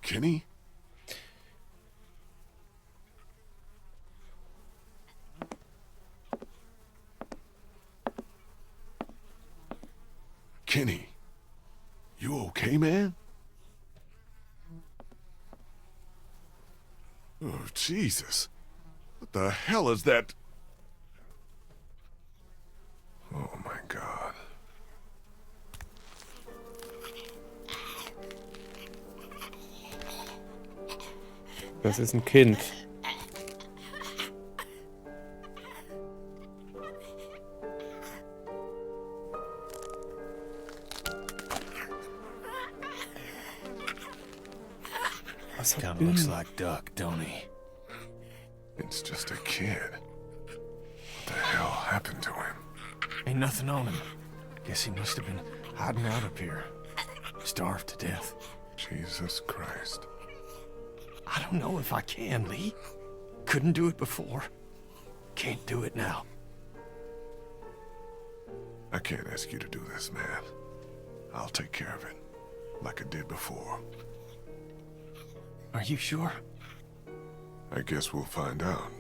Kenny? Kenny, you okay, man? Oh, Jesus. What the hell is that? Oh, my God. Das ist ein Kind. Was hat Kinda looks Bill? like Duck, don't he? It's just a kid. What the hell happened to him? Ain't nothing on him. Guess he must have been hiding out up here. Starved to death. Jesus Christ. I don't know if I can, Lee. Couldn't do it before. Can't do it now. I can't ask you to do this, man. I'll take care of it, like I did before. Are you sure? I guess we'll find out.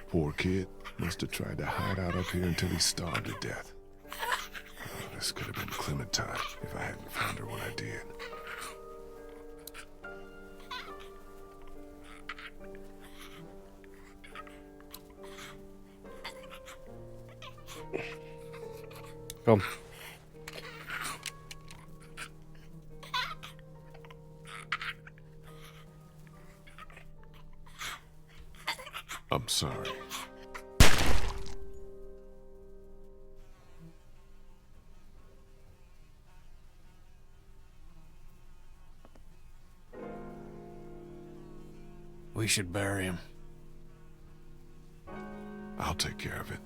Poor kid. Must have tried to hide out up here until he starved to death. Oh, this could have been Clementine if I hadn't found her when I did. Komm. I'm sorry. We should bury him. I'll take care of it.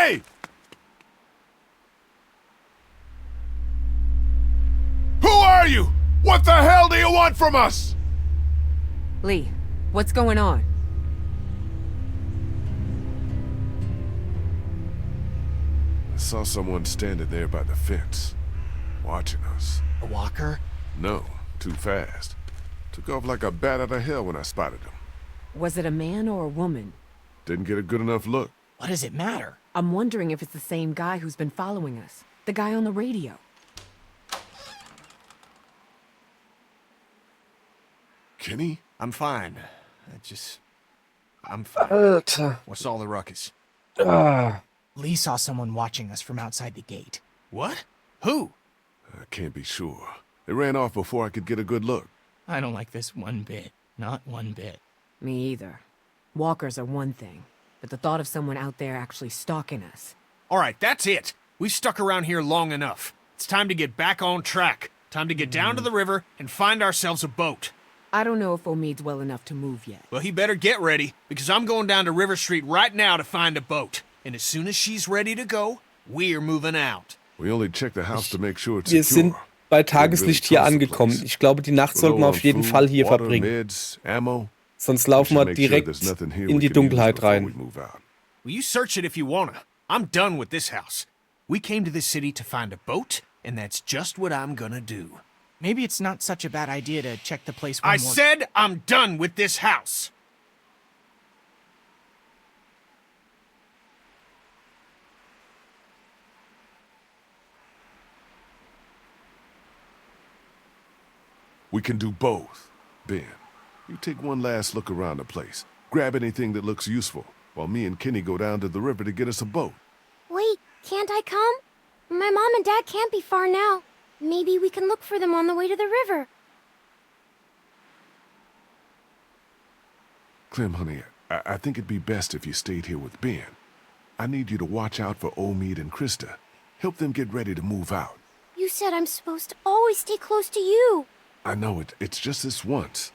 Hey! Who are you? What the hell do you want from us? Lee, what's going on? I saw someone standing there by the fence, watching us. A walker? No, too fast. Took off like a bat out of hell when I spotted him. Was it a man or a woman? Didn't get a good enough look. What does it matter? I'm wondering if it's the same guy who's been following us. The guy on the radio. Kenny? I'm fine. I'm fine. Alter. What's all the ruckus? Ah. Lee saw someone watching us from outside the gate. What? Who? I can't be sure. They ran off before I could get a good look. I don't like this one bit. Not one bit. Me either. Walkers are one thing, but the thought of someone out there actually stalking us. All right, that's it. We've stuck around here long enough. It's time to get back on track. Time to get down to the river and find ourselves a boat. I don't know if Omid's well enough to move yet. Well, he better get ready, because I'm going down to River Street right now to find a boat. And as soon as she's ready to go, we're moving out. We only checked the house to make sure it's Wir secure. sind bei Tageslicht hier angekommen. Ich glaube, die Nacht sollten wir auf jeden Fall hier Water, verbringen. meds, ammo. Sonst We laufen should wir make sure direkt there's nothing here in we die can use Dunkelheit before we rein. move out. Well, you search it if you wanna. I'm done with this house. We came to this city to find a boat, and that's just what I'm gonna do. Maybe it's not such a bad idea to check the place one I more said I'm done with this house. We can do both. Ben, you take one last look around the place. Grab anything that looks useful, while me and Kenny go down to the river to get us a boat. Wait, can't I come? My mom and dad can't be far now. Maybe we can look for them on the way to the river. Clem, honey, I think it'd be best if you stayed here with Ben. I need you to watch out for Omid and Krista. Help them get ready to move out. You said I'm supposed to always stay close to you. I know it's just this once.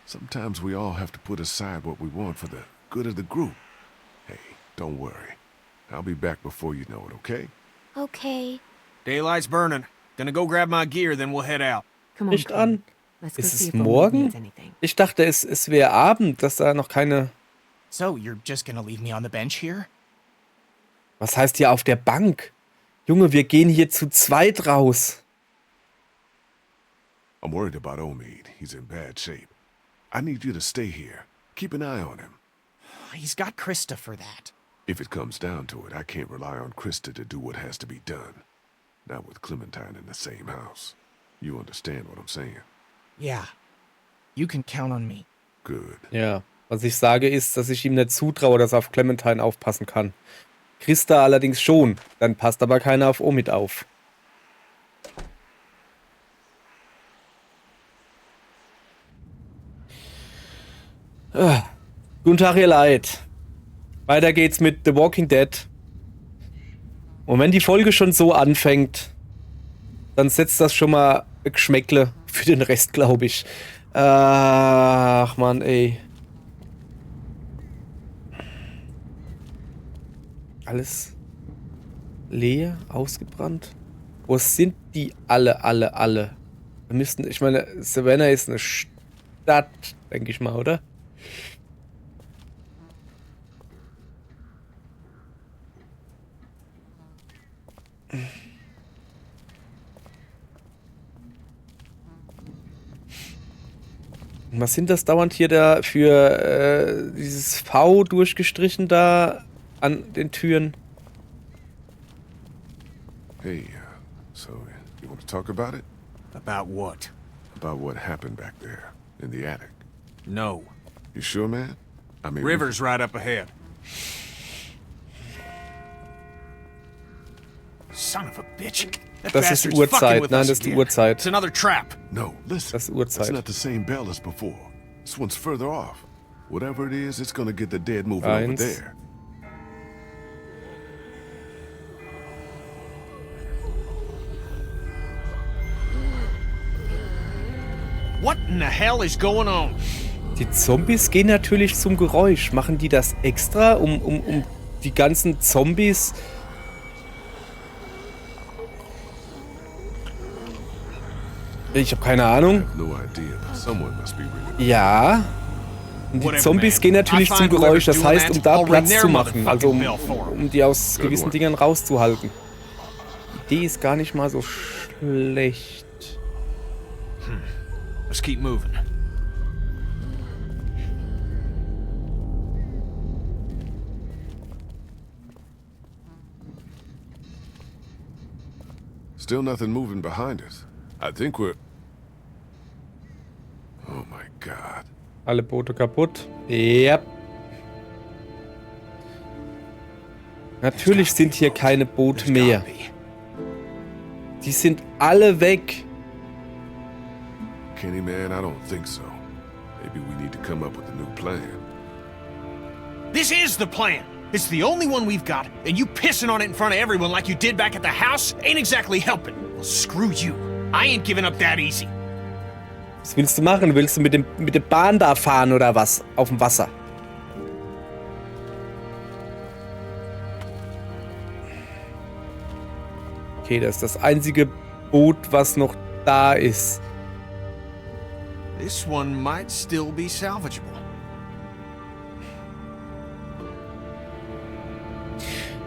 Sometimes we all have to put aside what we want for the good of the group. Hey, don't worry. I'll be back before you know it, okay? Okay. Daylight's burning. Gonna go grab my gear, then we'll head out. Come on, Licht Clem. an. Let's go Ist see es if Omid morgen? needs anything. Ich dachte, es wäre Abend, dass da noch keine... So, you're just gonna leave me on the bench here? Was heißt hier auf der Bank? Junge, wir gehen hier zu zweit raus. I'm worried about Omid. He's in bad shape. I need you to stay here. Keep an eye on him. He's got Krista for that. If it comes down to it, I can't rely on Krista to do what has to be done. Not with Clementine in the same house. You understand what I'm saying? Yeah. You can count on me. Good. Ja, was ich sage ist, dass ich ihm nicht zutraue, dass er auf Clementine aufpassen kann. Christa allerdings schon. Dann passt aber keiner auf Omid auf. Guten Tag, ihr Leid. Weiter geht's mit The Walking Dead. Und wenn die Folge schon so anfängt, dann setzt das schon mal ein Geschmäckle für den Rest, glaube ich. Ach man, ey. Alles leer, ausgebrannt. Wo sind die alle? Wir müssten, ich meine, Savannah ist eine Stadt, denke ich mal, oder? Was sind das dauernd hier da für dieses V durchgestrichen da an den Türen? Hey, so you want to talk about it? About what? About what happened back there in the attic? No. You sure, man? I mean, River's right up ahead. Son of a bitch. That Das ist die bastard's fucking Uhrzeit. with Nein, us das ist die again. Uhrzeit. It's another trap. No, listen. Das ist die It's Uhrzeit. not the same bell as before. This one's further off. Whatever it is, it's gonna get the dead moving over Eins. there. What in the hell is going on? Die Zombies gehen natürlich zum Geräusch. Machen die das extra, um die ganzen Zombies. Ich habe keine I Ahnung. have no idea, but someone must be really. Ja. Und die Whatever, Zombies man. gehen natürlich I zum find Geräusch. Das whoever's heißt, doing um da that, I'll Platz ring their zu machen. Also um, motherfucking bell for 'em. um die aus Good gewissen one. Dingern rauszuhalten. Die Idee ist gar nicht mal so schlecht. Let's keep moving. Still nothing moving behind us. I think we're. Oh my God. Alle Boote kaputt. Ja. Natürlich sind hier keine Boote There's mehr. gotta be. Die sind alle weg. Kenny, man, I don't think so. Maybe we need to come up with a new plan. This is the plan. It's the only one we've got, and you pissing on it in front of everyone like you did back at the house ain't exactly helping. Well, screw you. I ain't giving up that easy. Was willst du machen? Willst du mit der Bahn da fahren oder was? Auf dem Wasser? Okay, das ist das einzige Boot, was noch da ist. This one might still be salvageable.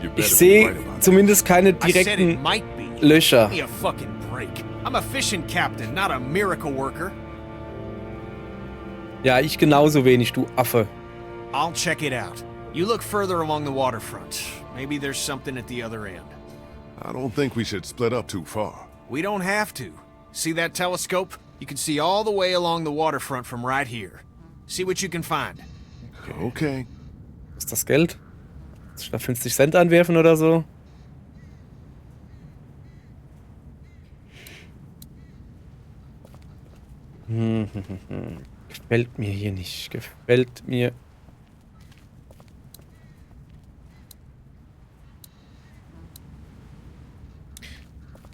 You Ich better be sehe right about that. zumindest keine I said it direkten might be. Löcher. Give me a fucking break. I'm a fishing captain, not a miracle worker. Ja, ich genauso wenig, du Affe. I'll check it out. You look further along the waterfront. Maybe there's something at the other end. I don't think we should split up too far. We don't have to. See that telescope? You can see all the way along the waterfront from right here. See what you can find. Okay. Ist das Geld? Soll ich da 50 Cent anwerfen oder so? Gefällt mir hier nicht. Gefällt mir.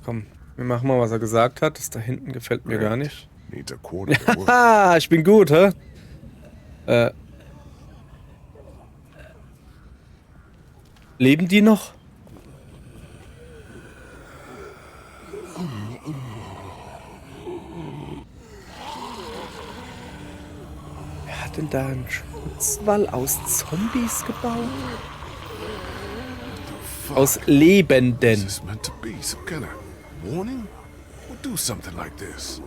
Komm, wir machen mal, was er gesagt hat. Das da hinten gefällt mir gar nicht. Needs a quarter to work. Ah, ich bin gut, hä? Leben die noch? Wer hat denn da einen Schutzwall aus Zombies gebaut? Aus Is Lebenden. this meant to be some kind of warning? We'll do something like this.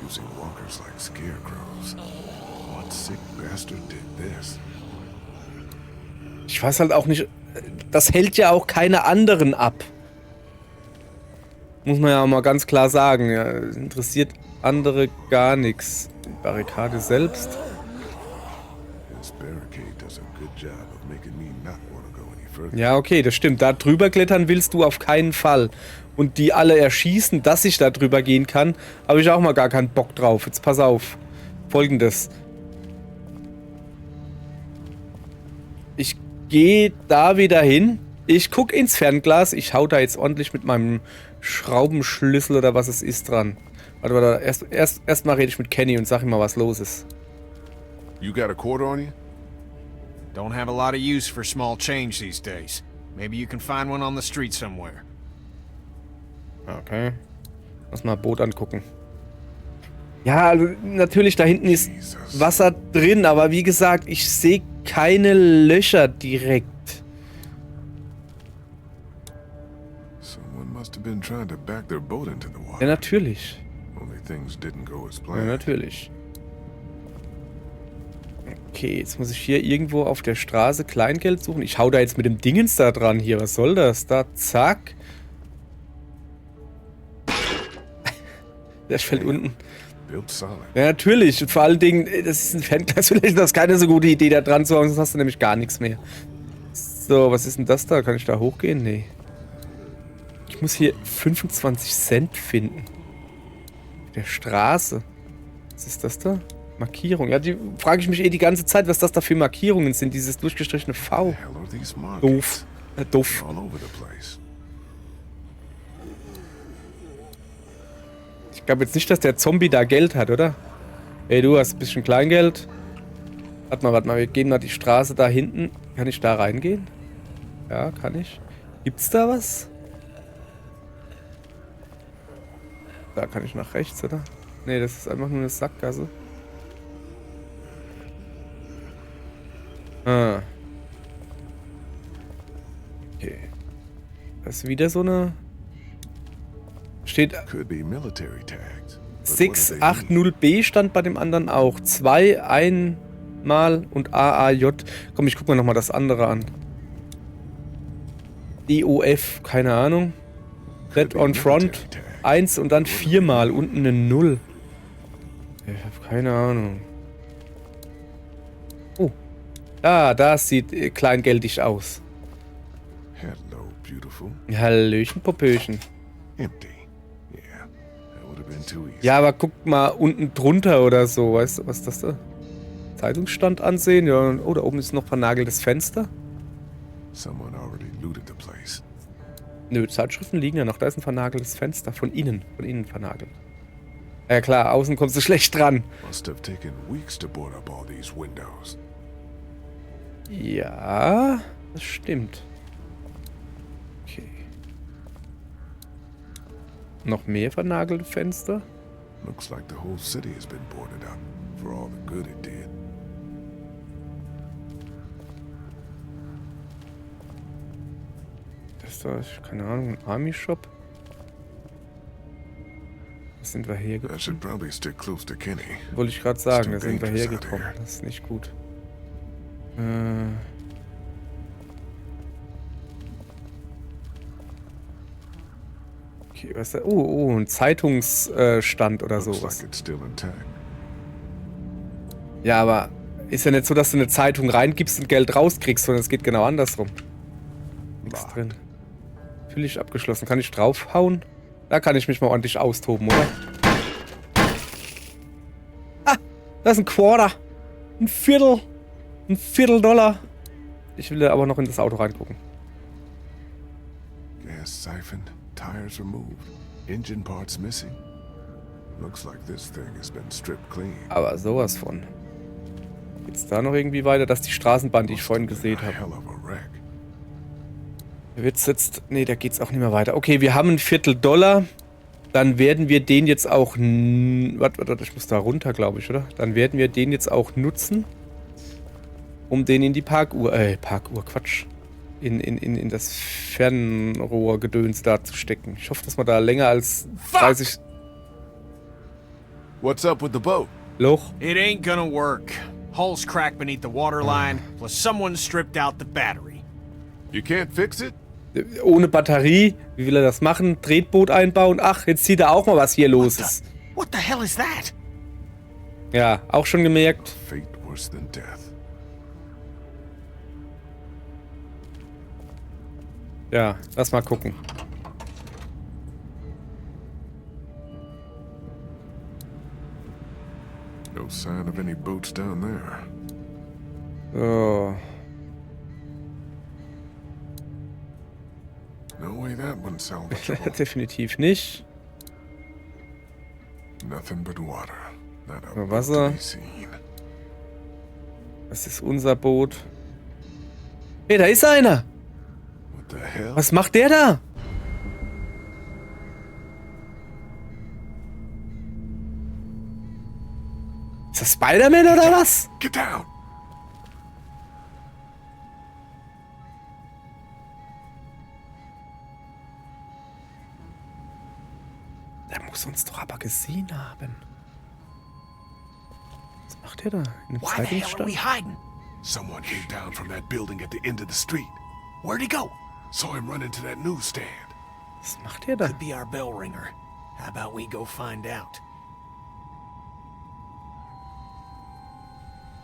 Using walkers like scarecrows. What sick bastard did this? Ich weiß halt auch nicht, das hält ja auch keine anderen ab. Muss man ja auch mal ganz klar sagen. Ja, interessiert andere gar nichts. Die Barrikade selbst. This barricade does a good job of making me not want to go any further. Ja, okay, das stimmt. Da drüber klettern willst du auf keinen Fall. Und die alle erschießen, dass ich da drüber gehen kann, habe ich auch mal gar keinen Bock drauf. Jetzt pass auf. Folgendes. Ich gehe da wieder hin. Ich gucke ins Fernglas. Ich hau da jetzt ordentlich mit meinem Schraubenschlüssel oder was es ist dran. Warte, erst mal rede ich mit Kenny und sag ihm mal, was los ist. You got a quarter on you? Don't have a lot of use for small change these days. Maybe you can find one on the street somewhere. Okay. Lass mal Boot angucken. Ja, also natürlich, da hinten ist Jesus. Wasser drin, aber wie gesagt, ich sehe keine Löcher direkt. Someone must have been trying to back their boat into the Ja, water. natürlich. Only things didn't go as Ja, planned. natürlich. Okay, jetzt muss ich hier irgendwo auf der Straße Kleingeld suchen. Ich hau da jetzt mit dem Dingens da dran hier. Was soll das? Da, zack. Der fällt unten. Built solid. Ja, natürlich. Und vor allen Dingen, das ist ein Fernglas. Vielleicht ist das keine so gute Idee, da dran zu hauen, sonst hast du nämlich gar nichts mehr. So, was ist denn das da? Kann ich da hochgehen? Nee. Ich muss hier 25 Cent finden. Auf der Straße. Was ist das da? Markierung. Ja, die frage ich mich die ganze Zeit, was das da für Markierungen sind. Dieses durchgestrichene V. Hell are these markings? Doof. Duff. All over the place. Ich glaube jetzt nicht, dass der Zombie da Geld hat, oder? Hey, du hast ein bisschen Kleingeld. Warte mal, wir gehen mal die Straße da hinten. Kann ich da reingehen? Ja, kann ich. Gibt's da was? Da kann ich nach rechts, oder? Nee, das ist einfach nur eine Sackgasse. Ah. Okay. Das ist wieder so eine... Steht Could be military tags. But what do they mean? 680B stand bei dem anderen auch. 2 einmal und AAJ. Komm, ich guck mir nochmal das andere an. DOF, keine Ahnung. Red on Front 1 und dann 4 mal. Unten eine 0. Ich hab keine Ahnung. Oh. Da sieht kleingeldig aus. Hello, beautiful. Hallöchen, Popöchen. Empty. Yeah, that would have been too easy. Ja, aber guck mal unten drunter oder so. Weißt du, was ist das da? Zeitungsstand ansehen. Ja, oh, da oben ist noch vernageltes Fenster. Someone already looted the place. Nö, Zeitschriften liegen ja noch. Da ist ein vernageltes Fenster. Von innen vernagelt. Ja klar, außen kommst du schlecht dran. Must have taken weeks to board up all these windows. Ja, das stimmt. Okay. Noch mehr vernagelte Fenster? Looks like the whole city has been boarded up for all the good it did. Das ist doch, keine Ahnung, ein Army-Shop? Was sind wir I hergekommen? should probably stick close to Kenny. Wollte ich gerade sagen, da Still sind wir dangerous out hergekommen. here. Das ist nicht gut. Okay, was ist da? Oh, ein Zeitungsstand oder Looks sowas. like it's still intact. Ja, aber ist ja nicht so, dass du eine Zeitung reingibst und Geld rauskriegst, sondern es geht genau andersrum. Nichts Locked. drin. Natürlich abgeschlossen. Kann ich draufhauen? Da kann ich mich mal ordentlich austoben, oder? Ah, das ist ein Quarter. Ein Viertel. Ein $1. Ich will aber noch in das Auto reingucken. Gas siphoned, tires removed, engine parts missing. Looks like this thing has been stripped clean. Aber sowas von. Geht's da noch irgendwie weiter? Das ist die Straßenbahn, die ich vorhin gesehen A habe. hell of a wreck. Wird's jetzt... Nee, da geht's auch nicht mehr weiter. Okay, wir haben ein $1. Dann werden wir den jetzt auch... Warte, ich muss da runter, glaube ich, oder? Dann werden wir den jetzt auch nutzen, um den in die Parkuhr... Quatsch. In das Fernrohrgedöns da zu stecken. Ich hoffe, dass wir da länger als 30... What's up with the boat? Loch. It ain't gonna work. Hull's cracked beneath the waterline, plus someone stripped out the battery. You can't fix it? Ohne Batterie. Wie will er das machen? Tretboot einbauen? Ach, jetzt sieht er auch mal, was hier los ist. What the hell is that? Ja, auch schon gemerkt. Fate worse than death. Ja, lass mal gucken. No sign of any boats down there. So. No way that one's salvageable. Definitiv nicht. Nothing but water. Not a Nur boat Wasser. to be seen. Das ist unser Boot. Hey, da ist einer! What the hell? Was macht der da? Ist das Spider-Man oder was? Get down! Der muss uns doch aber gesehen haben. Was macht der da? In dem Why the hell are we Zeitungsstand? hiding? Someone came down from that building at the end of the street. Where'd he go? Saw him run into that newsstand. Was macht der da? Could be our bell ringer. How about we go find out?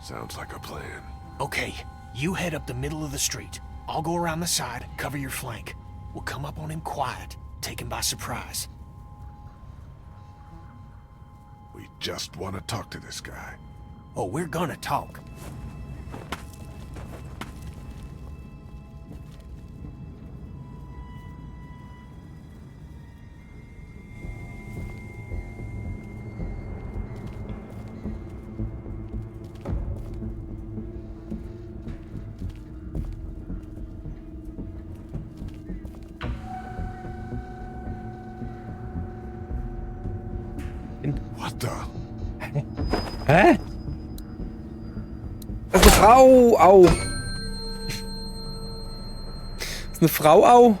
Sounds like a plan. Okay, you head up the middle of the street. I'll go around the side, cover your flank. We'll come up on him quiet, take him by surprise. We just want to talk to this guy. Oh, we're gonna talk. the? Hä? Das ist eine Frau, au. Das ist eine Frau, au.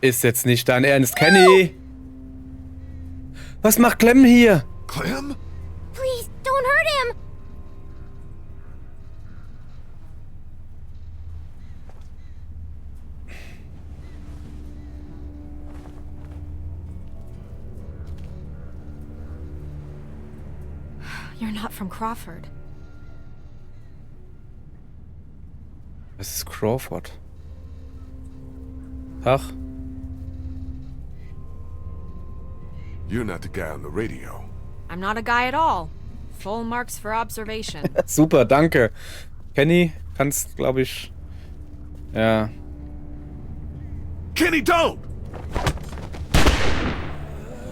Ist jetzt nicht dein Ernst, Kenny. Was macht Clem hier? Clem? Please, don't hurt him! You're not from Crawford. Das ist Crawford. Ach, You're not the guy on the radio. I'm not a guy at all. Full marks for observation. super, danke. Kenny, kannst, glaube ich... Ja. Kenny, don't!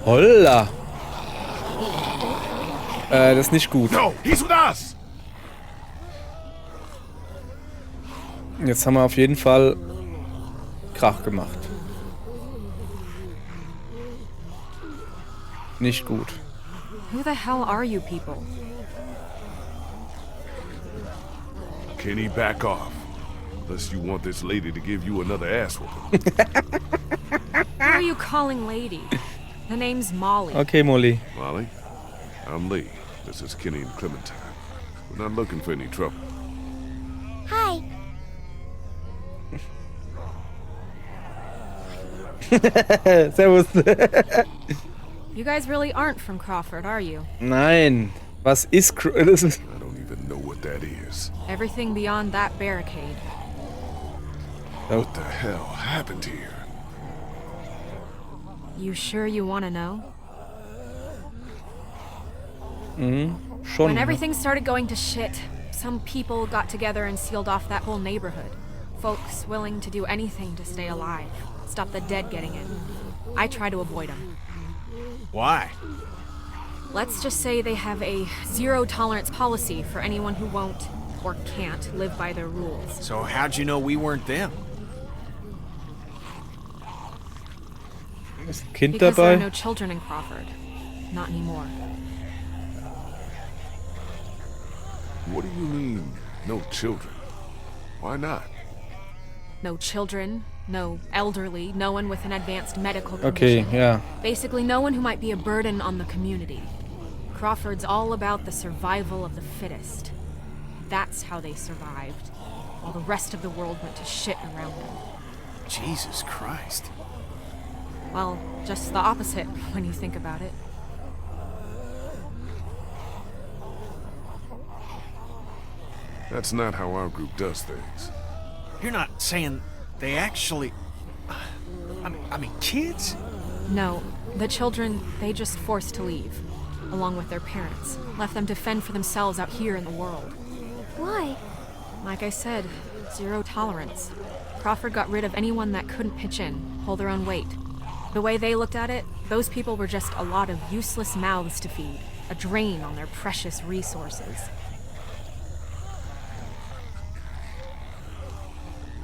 Holla. Das ist nicht gut. No, he's with us! Jetzt haben wir auf jeden Fall Krach gemacht. Nicht gut. Who the hell are you people? Kenny, back off. Unless you want this lady to give you another ass whooping. Who are you calling lady? The name's Molly. Okay, Molly. Molly, I'm Lee. This is Kenny and Clementine. We're not looking for any trouble. Hi. Servus. You guys really aren't from Crawford, are you? Nein. Was ist... Das ist I don't even know what that is. Everything beyond that barricade. What the hell happened here? You sure you want to know? schon... When everything started going to shit, some people got together and sealed off that whole neighborhood. Folks willing to do anything to stay alive, stop the dead getting in. I try to avoid them. Why? Let's just say they have a zero-tolerance policy for anyone who won't or can't live by their rules. So how'd you know we weren't them? Ist ein Kind Because there are dabei? no children in Crawford. Not anymore. What do you mean, no children? Why not? No children, no elderly, no one with an advanced medical Okay, condition. ja. Basically, no one who might be a burden on the community. Crawford's all about the survival of the fittest. That's how they survived, while the rest of the world went to shit around them. Jesus Christ. Well, just the opposite when you think about it. That's not how our group does things. You're not saying they actually... I mean, kids? No, the children, they just forced to leave, along with their parents. Left them to fend for themselves out here in the world. Why? Like I said, zero tolerance. Crawford got rid of anyone that couldn't pitch in, hold their own weight. The way they looked at it, those people were just a lot of useless mouths to feed, a drain on their precious resources.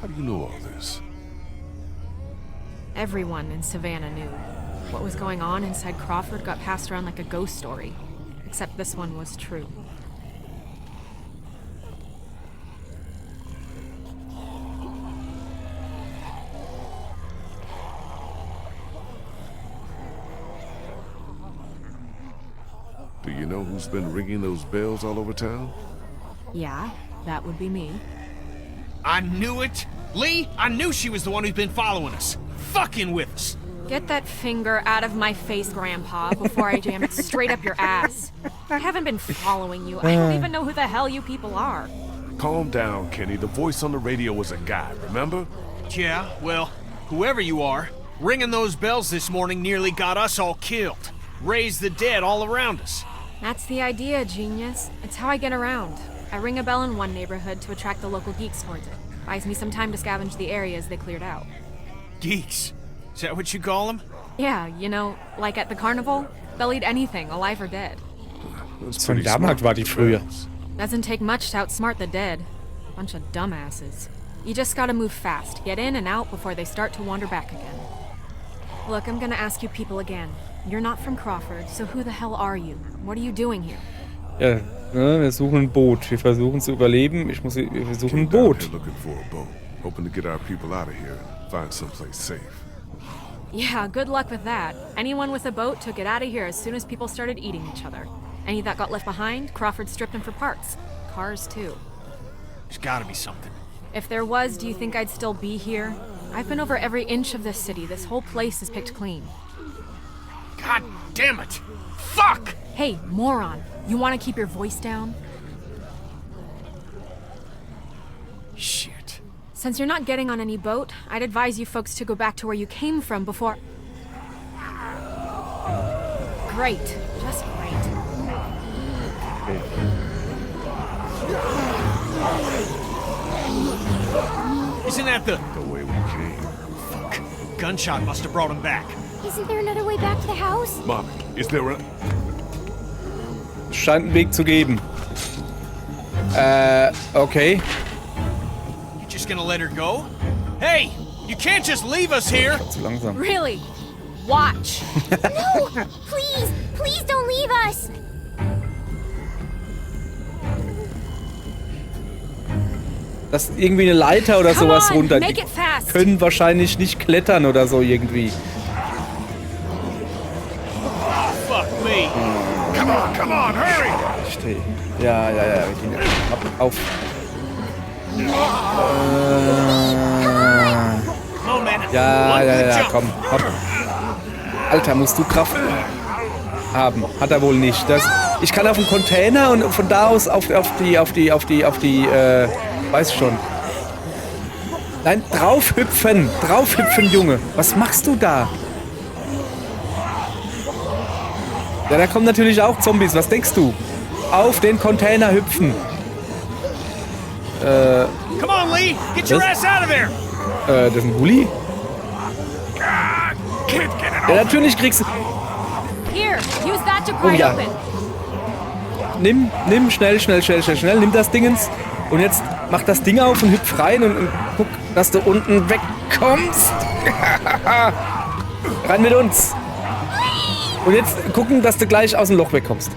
How do you know all this? Everyone in Savannah knew. What was going on inside Crawford got passed around like a ghost story. Except this one was true. Do you know who's been ringing those bells all over town? Yeah, that would be me. I knew it! Lee, I knew she was the one who's been following us. Fucking with us. Get that finger out of my face, Grandpa, before I jam it straight up your ass. I haven't been following you. I don't even know who the hell you people are. Calm down, Kenny. The voice on the radio was a guy, remember? Yeah, well, whoever you are, ringing those bells this morning nearly got us all killed. Raised the dead all around us. That's the idea, genius. It's how I get around. I ring a bell in one neighborhood to attract the local geeks towards it. Buys me some time to scavenge the areas they cleared out. Geeks. Is that what you call them? Yeah, you know, like at the carnival, they'll eat anything, alive or dead. That's Von pretty Dammark smart war die früher. bells. Doesn't take much to outsmart the dead. Bunch of dumbasses. You just gotta move fast, get in and out before they start to wander back again. Look, I'm gonna ask you people again. You're not from Crawford, so who the hell are you? What are you doing here? Ja, ne, wir suchen ein Boot. Wir versuchen zu überleben. Wir suchen ein Came down Boot. here looking for a boat, hoping to get our people out of here and find someplace safe. Yeah, good luck with that. Anyone with a boat took it out of here as soon as people started eating each other. Any that got left behind, Crawford stripped them for parts. Cars, too. There's gotta be something. If there was, do you think I'd still be here? I've been over every inch of this city. This whole place is picked clean. God damn it! Fuck! Hey, moron. You want to keep your voice down? Shit. Since you're not getting on any boat, I'd advise you folks to go back to where you came from before... Great. Just great. Isn't that the... The way we came. Fuck. Gunshot must have brought him back. Isn't there another way back to the house? Mommy, is there a... Scheint einen Weg zu geben. Okay. You just gonna let her go? Hey! You can't just leave us here! Zu langsam. Really? Watch. No! Please! Please don't leave us! Das ist irgendwie eine Leiter oder Come sowas on, runter. make Die it fast. können wahrscheinlich nicht klettern oder so irgendwie. Fuck me. Come on, hurry! Steh. Ja, Regina. Auf. Oh man. Ja, One good jump. komm, hopp. Alter, musst du Kraft haben. Hat er wohl nicht. Ich kann auf den Container und von da aus auf die, weiß schon. Nein, draufhüpfen, Junge. Was machst du da? Ja, da kommen natürlich auch Zombies. Was denkst du? Auf den Container hüpfen. Come on, Lee! Get your Was? ass out of there! Das ist ein Bulli? Ja, natürlich kriegst du... Here, use that to pry ja. open. Nimm, schnell, nimm das Dingens und jetzt mach das Ding auf und hüpf rein und guck, dass du unten wegkommst. Rein mit uns. Und jetzt gucken, dass du gleich aus dem Loch wegkommst.